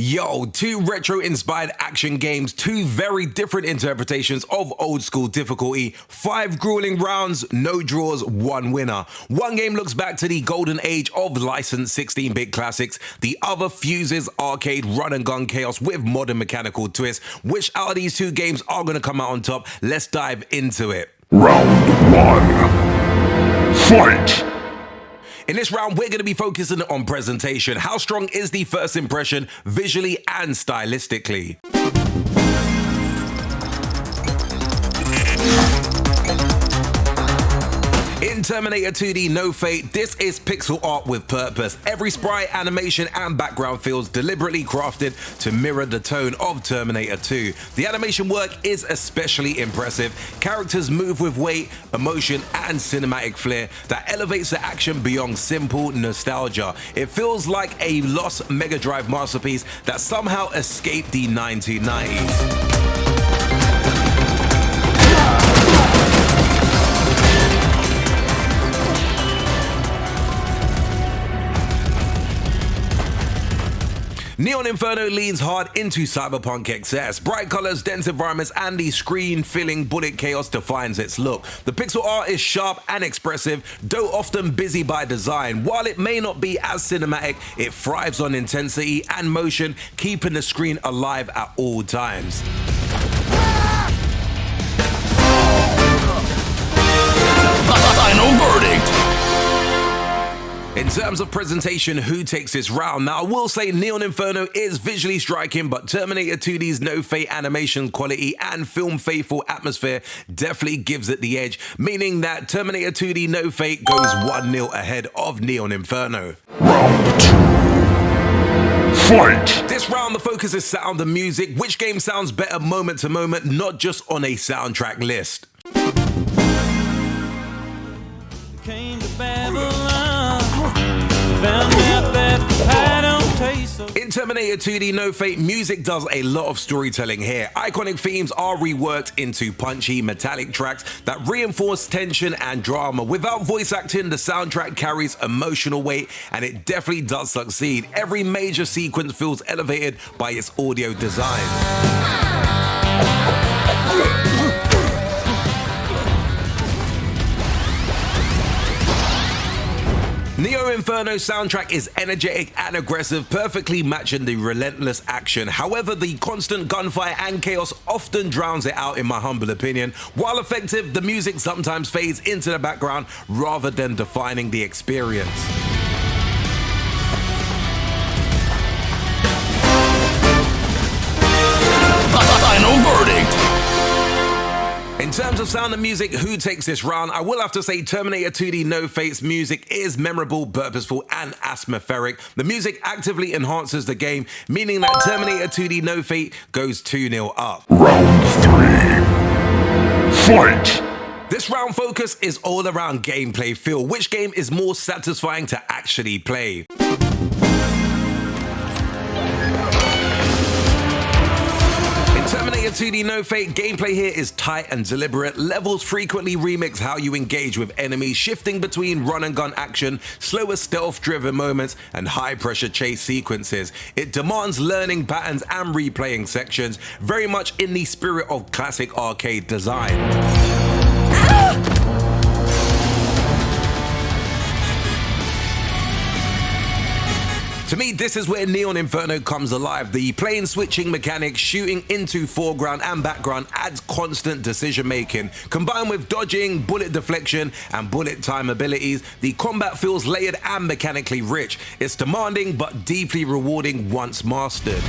Yo, two retro-inspired action games, two very different interpretations of old-school difficulty, 5 grueling rounds, no draws, 1 winner. One game looks back to the golden age of licensed 16-bit classics, the other fuses arcade run-and-gun chaos with modern mechanical twists. Which out of these two games are going to come out on top? Let's dive into it. Round 1. Fight! In this round, we're going to be focusing on presentation. How strong is the first impression visually and stylistically? In Terminator 2D No Fate, this is pixel art with purpose. Every sprite, animation, and background feels deliberately crafted to mirror the tone of Terminator 2. The animation work is especially impressive. Characters move with weight, emotion, and cinematic flair that elevates the action beyond simple nostalgia. It feels like a lost Mega Drive masterpiece that somehow escaped the 1990s. Neon Inferno leans hard into cyberpunk excess. Bright colors, dense environments, and the screen-filling bullet chaos defines its look. The pixel art is sharp and expressive, though often busy by design. While it may not be as cinematic, it thrives on intensity and motion, keeping the screen alive at all times. Final verdict! In terms of presentation, who takes this round? Now, I will say Neon Inferno is visually striking, but Terminator 2D's No Fate animation quality and film-faithful atmosphere definitely gives it the edge, meaning that Terminator 2D No Fate goes 1-0 ahead of Neon Inferno. Round 2. Fight! This round, the focus is sound and music. Which game sounds better moment to moment, not just on a soundtrack list? Came to Babylon. In Terminator 2D No Fate, music does a lot of storytelling here. Iconic themes are reworked into punchy, metallic tracks that reinforce tension and drama. Without voice acting, the soundtrack carries emotional weight, and it definitely does succeed. Every major sequence feels elevated by its audio design. Neo Inferno's soundtrack is energetic and aggressive, perfectly matching the relentless action. However, the constant gunfire and chaos often drowns it out, in my humble opinion. While effective, the music sometimes fades into the background rather than defining the experience. Final verdict! In terms of sound and music, who takes this round? I will have to say Terminator 2D No Fate's music is memorable, purposeful, and atmospheric. The music actively enhances the game, meaning that Terminator 2D No Fate goes 2-0 up. Round 3. Fight! This round focus is all around gameplay feel. Which game is more satisfying to actually play? Terminator 2D No Fate, gameplay here is tight and deliberate. Levels frequently remix how you engage with enemies, shifting between run-and-gun action, slower stealth-driven moments, and high-pressure chase sequences. It demands learning patterns and replaying sections, very much in the spirit of classic arcade design. To me, this is where Neon Inferno comes alive. The plane switching mechanic, shooting into foreground and background, adds constant decision making. Combined with dodging, bullet deflection, and bullet time abilities, the combat feels layered and mechanically rich. It's demanding but deeply rewarding once mastered.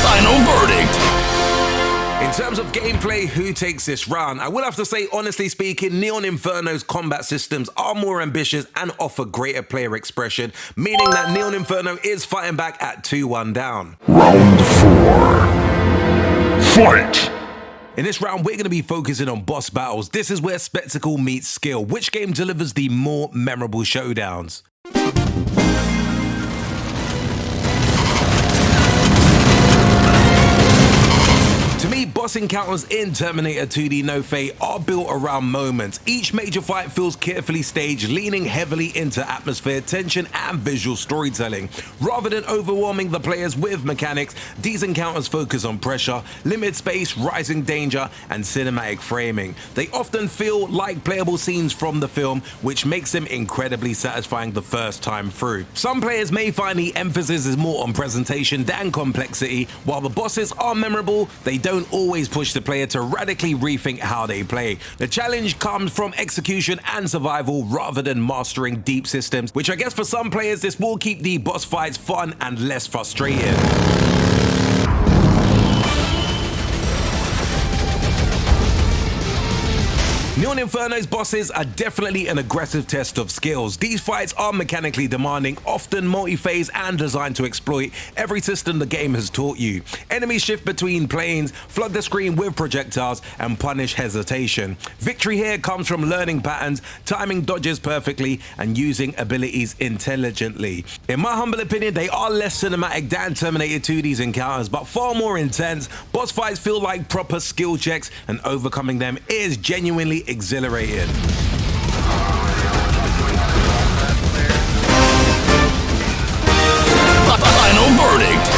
Final verdict! In terms of gameplay, who takes this round? I will have to say, honestly speaking, Neon Inferno's combat systems are more ambitious and offer greater player expression, meaning that Neon Inferno is fighting back at 2-1 down. Round 4. Fight! In this round, we're going to be focusing on boss battles. This is where spectacle meets skill. Which game delivers the more memorable showdowns? To me, boss encounters in Terminator 2D No Fate are built around moments. Each major fight feels carefully staged, leaning heavily into atmosphere, tension, and visual storytelling. Rather than overwhelming the players with mechanics, these encounters focus on pressure, limited space, rising danger, and cinematic framing. They often feel like playable scenes from the film, which makes them incredibly satisfying the first time through. Some players may find the emphasis is more on presentation than complexity. While the bosses are memorable, they don't always push the player to radically rethink how they play. The challenge comes from execution and survival rather than mastering deep systems, which I guess for some players this will keep the boss fights fun and less frustrating. Neon Inferno's bosses are definitely an aggressive test of skills. These fights are mechanically demanding, often multi-phase and designed to exploit every system the game has taught you. Enemies shift between planes, flood the screen with projectiles, and punish hesitation. Victory here comes from learning patterns, timing dodges perfectly, and using abilities intelligently. In my humble opinion, they are less cinematic than Terminator 2D's encounters, but far more intense. Boss fights feel like proper skill checks, and overcoming them is genuinely exhilarating. Final verdict.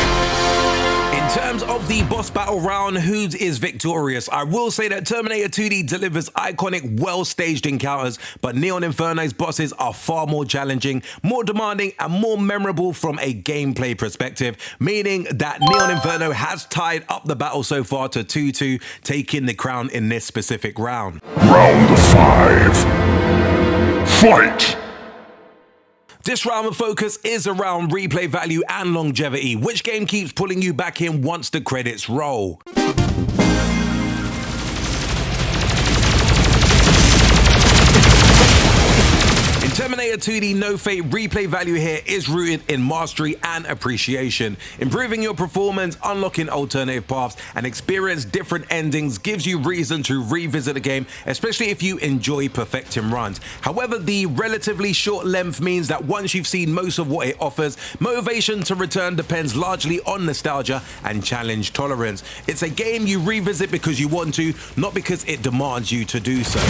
In terms of the boss battle round, who is victorious? I will say that Terminator 2D delivers iconic, well-staged encounters, but Neon Inferno's bosses are far more challenging, more demanding, and more memorable from a gameplay perspective, meaning that Neon Inferno has tied up the battle so far to 2-2, taking the crown in this specific round. Round 5. Fight! This round of focus is around replay value and longevity. Which game keeps pulling you back in once the credits roll? In Terminator 2D No Fate, replay value here is rooted in mastery and appreciation. Improving your performance, unlocking alternative paths, and experience different endings gives you reason to revisit a game, especially if you enjoy perfecting runs. However, the relatively short length means that once you've seen most of what it offers, motivation to return depends largely on nostalgia and challenge tolerance. It's a game you revisit because you want to, not because it demands you to do so.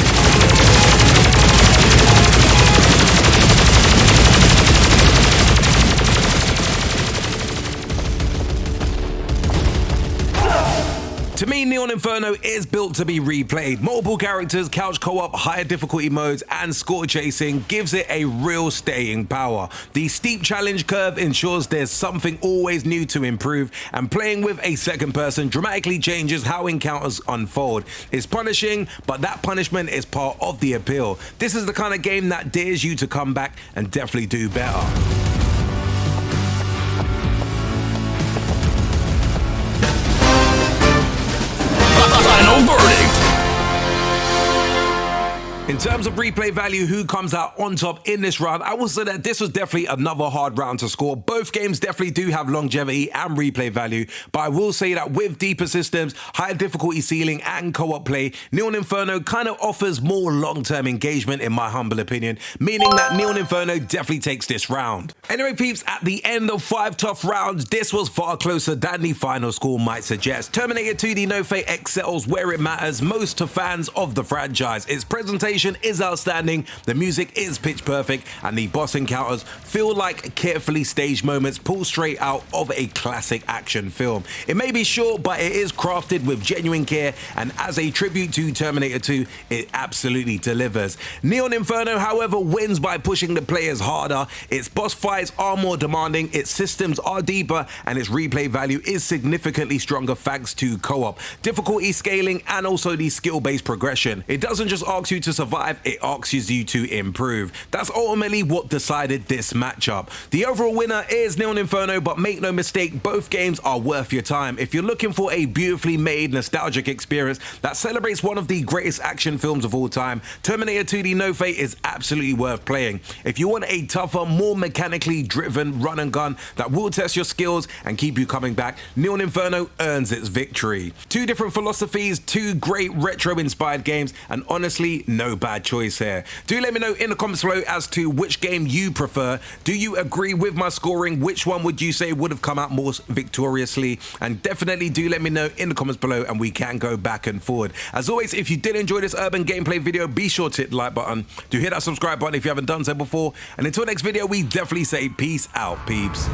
To me, Neon Inferno is built to be replayed. Multiple characters, couch co-op, higher difficulty modes, and score chasing gives it a real staying power. The steep challenge curve ensures there's something always new to improve, and playing with a second person dramatically changes how encounters unfold. It's punishing, but that punishment is part of the appeal. This is the kind of game that dares you to come back and definitely do better. Final verdict. In terms of replay value, who comes out on top in this round, I will say that this was definitely another hard round to score. Both games definitely do have longevity and replay value, but I will say that with deeper systems, higher difficulty ceiling, and co-op play, Neon Inferno kind of offers more long-term engagement in my humble opinion, meaning that Neon Inferno definitely takes this round. Anyway peeps, at the end of 5 tough rounds, this was far closer than the final score might suggest. Terminator 2D No Fate excels where it matters most to fans of the franchise. Its presentation is outstanding, the music is pitch perfect, and the boss encounters feel like carefully staged moments pulled straight out of a classic action film. It may be short, but it is crafted with genuine care, and as a tribute to Terminator 2, it absolutely delivers. Neon Inferno, however, wins by pushing the players harder. Its boss fights are more demanding, its systems are deeper, and its replay value is significantly stronger thanks to co-op, difficulty scaling, and also the skill-based progression. It doesn't just ask you to survive, it asks you to improve. That's ultimately what decided this matchup. The overall winner is Neon Inferno, but make no mistake, both games are worth your time. If you're looking for a beautifully made, nostalgic experience that celebrates one of the greatest action films of all time, Terminator 2D No Fate is absolutely worth playing. If you want a tougher, more mechanically driven run and gun that will test your skills and keep you coming back, Neon Inferno earns its victory. Two different philosophies, two great retro-inspired games, and honestly, no no bad choice here. Do let me know in the comments below as to which game you prefer. Do you agree with my scoring? Which one would you say would have come out more victoriously? And definitely do let me know in the comments below and we can go back and forward. As always, if you did enjoy this urban gameplay video, be sure to hit the like button. Do hit that subscribe button if you haven't done so before. And until next video, we definitely say peace out, peeps.